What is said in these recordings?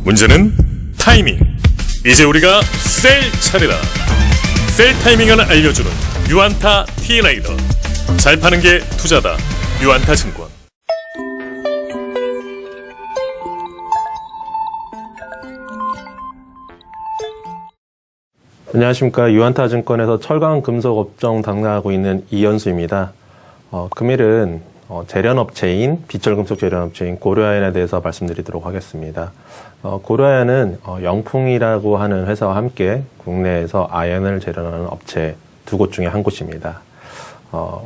문제는 타이밍. 이제 우리가 셀 차례다. 셀 타이밍을 알려주는 유안타 T레이더. 잘 파는 게 투자다. 유안타 증권. 안녕하십니까. 유안타 증권에서 철강 금속 업종 담당하고 있는 이현수입니다. 금일은 재련업체인 비철금속 재련업체인 고려아연에 대해서 말씀드리도록 하겠습니다. 고려아연은 영풍이라고 하는 회사와 함께 국내에서 아연을 재련하는 업체 두 곳 중에 한 곳입니다.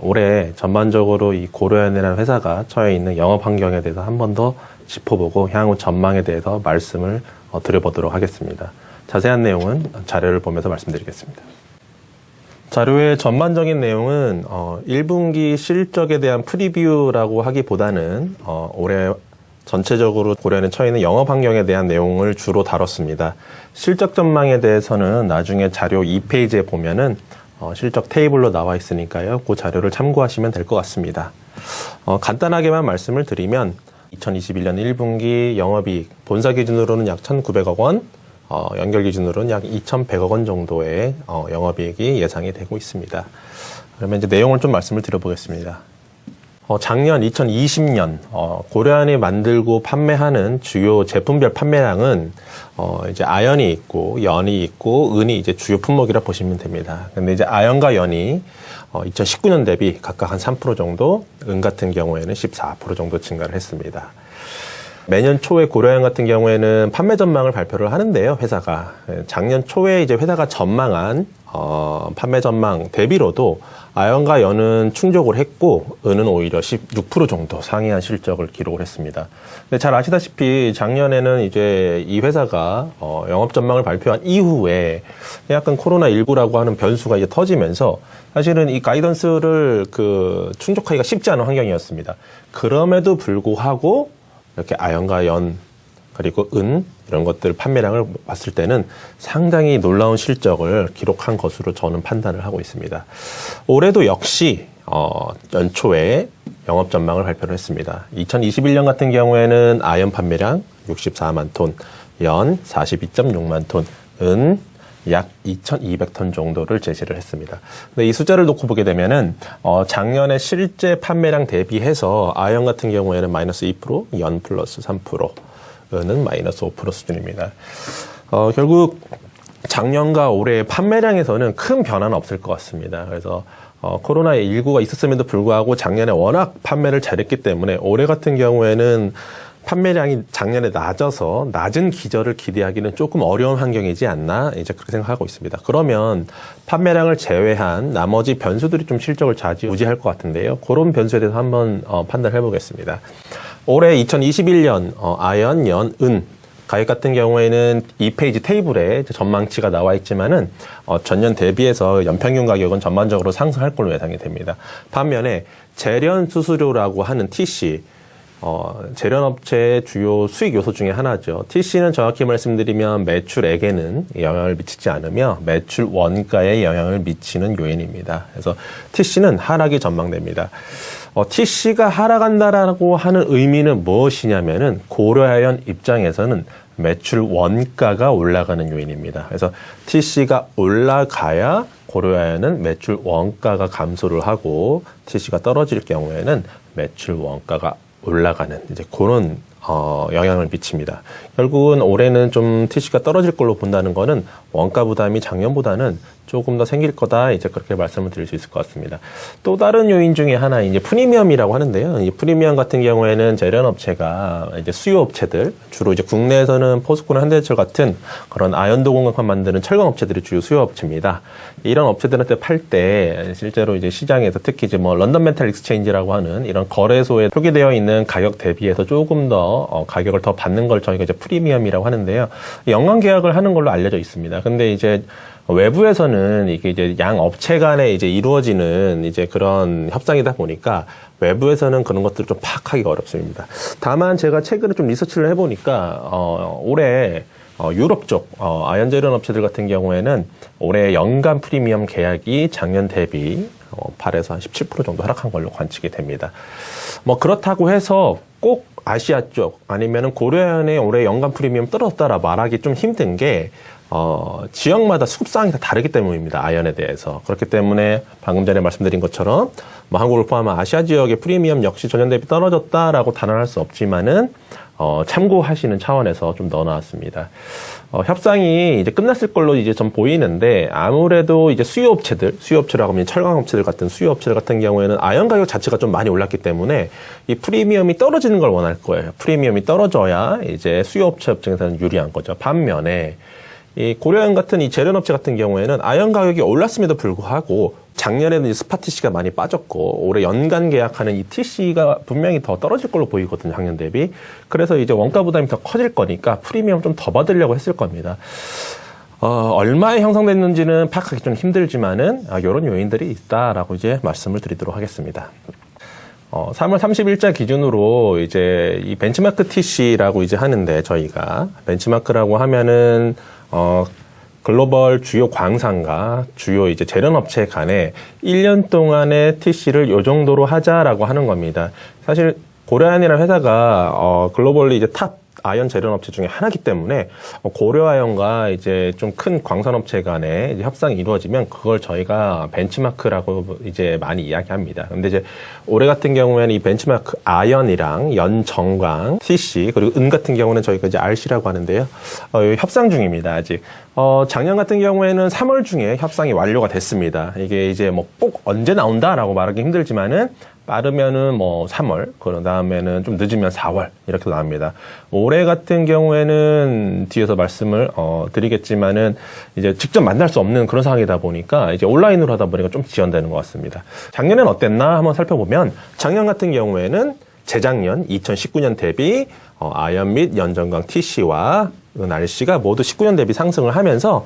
올해 전반적으로 이 고려아연이라는 회사가 처해 있는 영업 환경에 대해서 한 번 더 짚어보고 향후 전망에 대해서 말씀을 드려보도록 하겠습니다. 자세한 내용은 자료를 보면서 말씀드리겠습니다. 자료의 전반적인 내용은 1분기 실적에 대한 프리뷰라고 하기보다는 올해 전체적으로 고려아연에 처해 있는 영업 환경에 대한 내용을 주로 다뤘습니다. 실적 전망에 대해서는 나중에 자료 2페이지에 보면은 실적 테이블로 나와 있으니까요. 그 자료를 참고하시면 될 것 같습니다. 간단하게만 말씀을 드리면 2021년 1분기 영업이익 본사 기준으로는 약 1,900억 원, 연결 기준으로는 약 2,100억 원 정도의 영업이익이 예상이 되고 있습니다. 그러면 이제 내용을 좀 말씀을 드려보겠습니다. 작년 2020년 고려아연이 만들고 판매하는 주요 제품별 판매량은 이제 아연이 있고 연이 있고 은이 이제 주요 품목이라 보시면 됩니다. 근데 이제 아연과 연이 2019년 대비 각각 한 3% 정도, 은 같은 경우에는 14% 정도 증가를 했습니다. 매년 초에 고려아연 같은 경우에는 판매 전망을 발표를 하는데요, 회사가. 작년 초에 이제 회사가 전망한, 판매 전망 대비로도 아연과 연은 충족을 했고, 은은 오히려 16% 정도 상회한 실적을 기록을 했습니다. 근데 잘 아시다시피 작년에는 이제 이 회사가, 영업 전망을 발표한 이후에 약간 코로나19라고 하는 변수가 이제 터지면서 사실은 이 가이던스를 충족하기가 쉽지 않은 환경이었습니다. 그럼에도 불구하고 이렇게 아연과 연, 그리고 은, 이런 것들 판매량을 봤을 때는 상당히 놀라운 실적을 기록한 것으로 저는 판단을 하고 있습니다. 올해도 역시, 연초에 영업 전망을 발표를 했습니다. 2021년 같은 경우에는 아연 판매량 64만 톤, 연 42.6만 톤, 은 약 2,200톤 정도를 제시를 했습니다. 근데 이 숫자를 놓고 보게 되면은, 작년에 실제 판매량 대비해서 아연 같은 경우에는 마이너스 2%, 연 플러스 3%, 은은 마이너스 5% 수준입니다. 결국 작년과 올해의 판매량에서는 큰 변화는 없을 것 같습니다. 그래서, 코로나19가 있었음에도 불구하고 작년에 워낙 판매를 잘했기 때문에 올해 같은 경우에는 판매량이 작년에 낮아서 낮은 기저를 기대하기는 조금 어려운 환경이지 않나 이제 그렇게 생각하고 있습니다. 그러면 판매량을 제외한 나머지 변수들이 좀 실적을 좌지우지할 것 같은데요. 그런 변수에 대해서 한번 판단해 보겠습니다. 올해 2021년 아연, 연, 은 가격 같은 경우에는 2페이지 테이블에 전망치가 나와 있지만은 전년 대비해서 연평균 가격은 전반적으로 상승할 걸로 예상이 됩니다. 반면에 재련 수수료라고 하는 TC 재련업체의 주요 수익 요소 중에 하나죠. TC는 정확히 말씀드리면 매출액에는 영향을 미치지 않으며 매출 원가에 영향을 미치는 요인입니다. 그래서 TC는 하락이 전망됩니다. TC가 하락한다라고 하는 의미는 무엇이냐면은 고려아연 입장에서는 매출 원가가 올라가는 요인입니다. 그래서 TC가 올라가야 고려아연은 매출 원가가 감소를 하고 TC가 떨어질 경우에는 매출 원가가 올라가는 이제 그런 영향을 미칩니다. 결국은 올해는 좀 TC가 떨어질 걸로 본다는 거는 원가 부담이 작년보다는 조금 더 생길 거다 이제 그렇게 말씀을 드릴 수 있을 것 같습니다. 또 다른 요인 중에 하나 이제 프리미엄이라고 하는데요. 이 프리미엄 같은 경우에는 재련업체가 이제 수요업체들 주로 이제 국내에서는 포스코나 현대제철 같은 그런 아연도 공급판 만드는 철강업체들이 주요 수요업체입니다. 이런 업체들한테 팔 때 실제로 이제 시장에서 특히 이제 런던 메탈 익스체인지라고 하는 이런 거래소에 표기되어 있는 가격 대비해서 조금 더 가격을 더 받는 걸 저희가 이제 프리미엄이라고 하는데요. 연간 계약을 하는 걸로 알려져 있습니다. 근데 이제 외부에서는 이게 이제 양 업체 간에 이제 이루어지는 이제 그런 협상이다 보니까 외부에서는 그런 것들을 좀 파악하기가 어렵습니다. 다만 제가 최근에 좀 리서치를 해보니까, 올해 유럽 쪽 아연 재련 업체들 같은 경우에는 올해 연간 프리미엄 계약이 작년 대비 8에서 한 17% 정도 하락한 걸로 관측이 됩니다. 뭐 그렇다고 해서 꼭 아시아 쪽 아니면은 고려아연의 올해 연간 프리미엄 떨어졌다라 말하기 좀 힘든 게 지역마다 수급상이 다 다르기 때문입니다. 아연에 대해서. 그렇기 때문에 방금 전에 말씀드린 것처럼 뭐 한국을 포함한 아시아 지역의 프리미엄 역시 전년 대비 떨어졌다라고 단언할 수 없지만은 참고하시는 차원에서 좀 넣어놨습니다. 협상이 이제 끝났을 걸로 이제 좀 보이는데 아무래도 이제 수요업체라고 하면 철강업체들 같은 수요업체들 같은 경우에는 아연 가격 자체가 좀 많이 올랐기 때문에 이 프리미엄이 떨어지는 걸 원할 거예요. 프리미엄이 떨어져야 이제 수요업체 입장에서는 유리한 거죠. 반면에 이 고려아연 같은 이 재련업체 같은 경우에는 아연 가격이 올랐음에도 불구하고 작년에는 이 스팟 TC가 많이 빠졌고 올해 연간 계약하는 이 TC가 분명히 더 떨어질 걸로 보이거든요, 작년 대비. 그래서 이제 원가 부담이 더 커질 거니까 프리미엄 좀 더 받으려고 했을 겁니다. 얼마에 형성됐는지는 파악하기 좀 힘들지만은 이런 요인들이 있다라고 이제 말씀을 드리도록 하겠습니다. 3월 30일자 기준으로 이제 이 벤치마크 TC라고 이제 하는데 저희가 벤치마크라고 하면은 글로벌 주요 광산과 주요 이제 재련업체 간에 1년 동안의 TC를 요 정도로 하자라고 하는 겁니다. 사실 고려아연이라는 회사가 글로벌리 이제 탑 아연 재련업체 중에 하나이기 때문에 고려아연과 이제 좀 큰 광산업체 간에 이제 협상이 이루어지면 그걸 저희가 벤치마크라고 이제 많이 이야기합니다. 근데 이제 올해 같은 경우에는 이 벤치마크 아연이랑 연정광, TC 그리고 은 같은 경우는 저희가 이제 RC라고 하는데요. 협상 중입니다, 아직. 작년 같은 경우에는 3월 중에 협상이 완료가 됐습니다. 이게 이제 뭐 꼭 언제 나온다라고 말하기 힘들지만은 빠르면은 뭐 3월, 그런 다음에는 좀 늦으면 4월 이렇게 나옵니다. 올해 같은 경우에는 뒤에서 말씀을 드리겠지만은 이제 직접 만날 수 없는 그런 상황이다 보니까 이제 온라인으로 하다 보니까 좀 지연되는 것 같습니다. 작년엔 어땠나 한번 살펴보면 작년 같은 경우에는 재작년 2019년 대비 아연 및 연정광 TC와 RC가 모두 19년 대비 상승을 하면서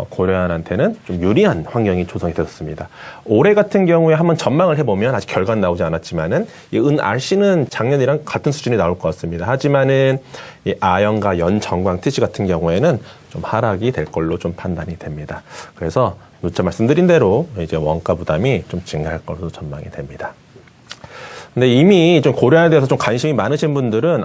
고려아연한테는 좀 유리한 환경이 조성이 되었습니다. 올해 같은 경우에 한번 전망을 해보면 아직 결과는 나오지 않았지만은 이 은 RC는 작년이랑 같은 수준이 나올 것 같습니다. 하지만은 이 아연과 연정광 TC 같은 경우에는 좀 하락이 될 걸로 좀 판단이 됩니다. 그래서 누차 말씀드린 대로 이제 원가 부담이 좀 증가할 걸로 전망이 됩니다. 근데 이미 좀 고려아연에 대해서 좀 관심이 많으신 분들은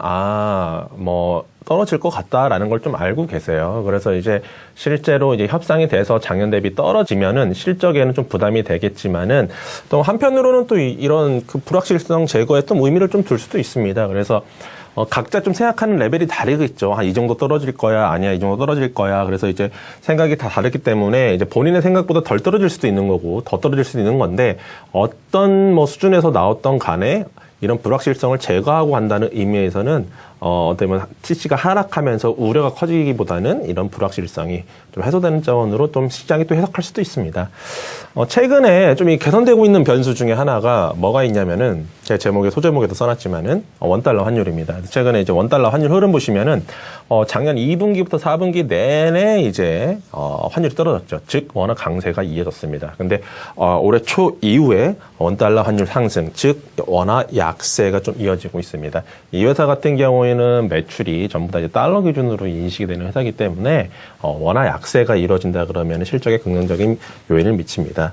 뭐 떨어질 것 같다라는 걸 좀 알고 계세요. 그래서 이제 실제로 이제 협상이 돼서 작년 대비 떨어지면은 실적에는 좀 부담이 되겠지만은 또 한편으로는 또 이런 그 불확실성 제거에 좀 의미를 좀 둘 수도 있습니다. 그래서 각자 좀 생각하는 레벨이 다르겠죠. 이 정도 떨어질 거야, 아니야, 이 정도 떨어질 거야. 그래서 이제 생각이 다 다르기 때문에 이제 본인의 생각보다 덜 떨어질 수도 있는 거고, 더 떨어질 수도 있는 건데, 어떤 뭐 수준에서 나왔던 간에 이런 불확실성을 제거하고 한다는 의미에서는 어쩌면 TC가 하락하면서 우려가 커지기보다는 이런 불확실성이 좀 해소되는 차원으로 좀 시장이 또 해석할 수도 있습니다. 최근에 좀 개선되고 있는 변수 중에 하나가 뭐가 있냐면은 제 제목에 소제목에도 써놨지만은 원달러 환율입니다. 최근에 이제 원달러 환율 흐름 보시면은 작년 2분기부터 4분기 내내 이제 환율이 떨어졌죠. 즉 원화 강세가 이어졌습니다. 근데 올해 초 이후에 원달러 환율 상승, 즉 원화 약세가 좀 이어지고 있습니다. 이 회사 같은 경우에는 매출이 전부 다 이제 달러 기준으로 인식이 되는 회사이기 때문에 원화 약세가 이루어진다 그러면 실적에 긍정적인 요인을 미칩니다.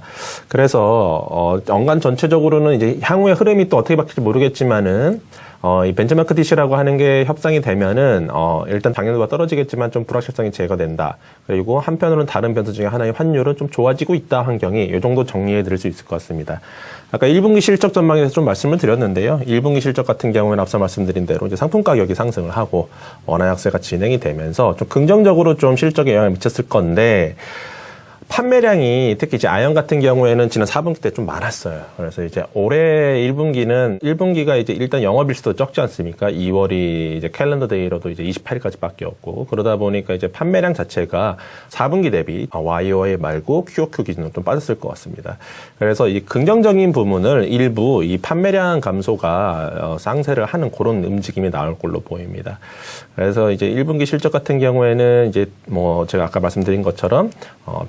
그래서 연간 전체적으로는 이제 향후의 흐름이 또 어떻게 바뀔지 모르겠지만은 이 벤치마크 TC라고 하는 게 협상이 되면은 일단 작년보다 떨어지겠지만 좀 불확실성이 제거된다. 그리고 한편으로는 다른 변수 중에 하나의 환율은 좀 좋아지고 있다 환경이 이 정도 정리해 드릴 수 있을 것 같습니다. 아까 1분기 실적 전망에 대해서 좀 말씀을 드렸는데요. 1분기 실적 같은 경우에는 앞서 말씀드린 대로 이제 상품 가격이 상승을 하고 원화 약세가 진행이 되면서 좀 긍정적으로 좀 실적에 영향을 미쳤을 건데 판매량이 특히 이제 아연 같은 경우에는 지난 4분기 때 좀 많았어요. 그래서 이제 올해 1분기가 이제 일단 영업일수도 적지 않습니까? 2월이 이제 캘린더 데이로도 이제 28일까지밖에 없고 그러다 보니까 이제 판매량 자체가 4분기 대비 YOY 말고 QOQ 기준으로 좀 빠졌을 것 같습니다. 그래서 이 긍정적인 부분을 일부 이 판매량 감소가 상쇄를 하는 그런 움직임이 나올 걸로 보입니다. 그래서 이제 1분기 실적 같은 경우에는 이제 뭐 제가 아까 말씀드린 것처럼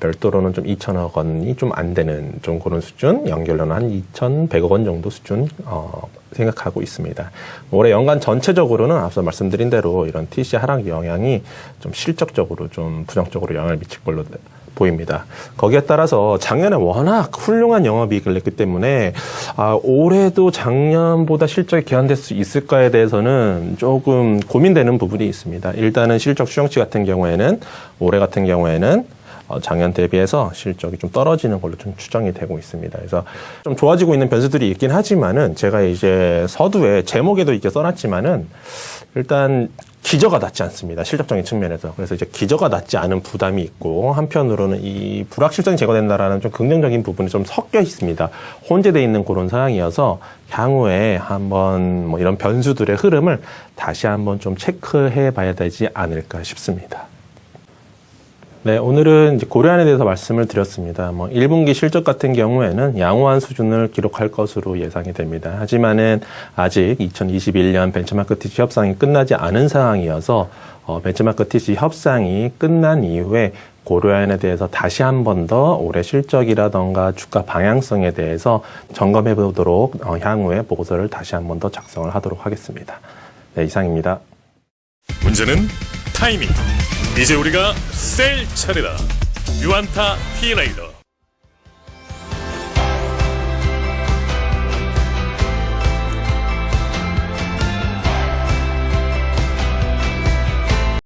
별도로는 좀 2천억 원이 좀 안 되는 좀 그런 수준, 연결로는 한 2,100억 원 정도 수준 생각하고 있습니다. 올해 연간 전체적으로는 앞서 말씀드린 대로 이런 TC 하락 영향이 좀 실적적으로 좀 부정적으로 영향을 미칠 걸로 보입니다. 거기에 따라서 작년에 워낙 훌륭한 영업이익을 냈기 때문에 올해도 작년보다 실적이 개선될 수 있을까에 대해서는 조금 고민되는 부분이 있습니다. 일단은 실적 추정치 같은 경우에는 올해 같은 경우에는 작년 대비해서 실적이 좀 떨어지는 걸로 좀 추정이 되고 있습니다. 그래서 좀 좋아지고 있는 변수들이 있긴 하지만은 제가 이제 서두에 제목에도 이렇게 써놨지만은 일단 기저가 낮지 않습니다. 실적적인 측면에서. 그래서 이제 기저가 낮지 않은 부담이 있고 한편으로는 이 불확실성이 제거된다라는 좀 긍정적인 부분이 좀 섞여 있습니다. 혼재되어 있는 그런 상황이어서 향후에 한번 뭐 이런 변수들의 흐름을 다시 한번 좀 체크해 봐야 되지 않을까 싶습니다. 네, 오늘은 이제 고려안에 대해서 말씀을 드렸습니다. 1분기 실적 같은 경우에는 양호한 수준을 기록할 것으로 예상이 됩니다. 하지만은 아직 2021년 벤처마크 TC 협상이 끝나지 않은 상황이어서 벤처마크 TC 협상이 끝난 이후에 고려안에 대해서 다시 한 번 더 올해 실적이라던가 주가 방향성에 대해서 점검해 보도록 향후에 보고서를 다시 한 번 더 작성을 하도록 하겠습니다. 네, 이상입니다. 문제는 타이밍. 이제 우리가 셀 차례다. 유안타 T레이더.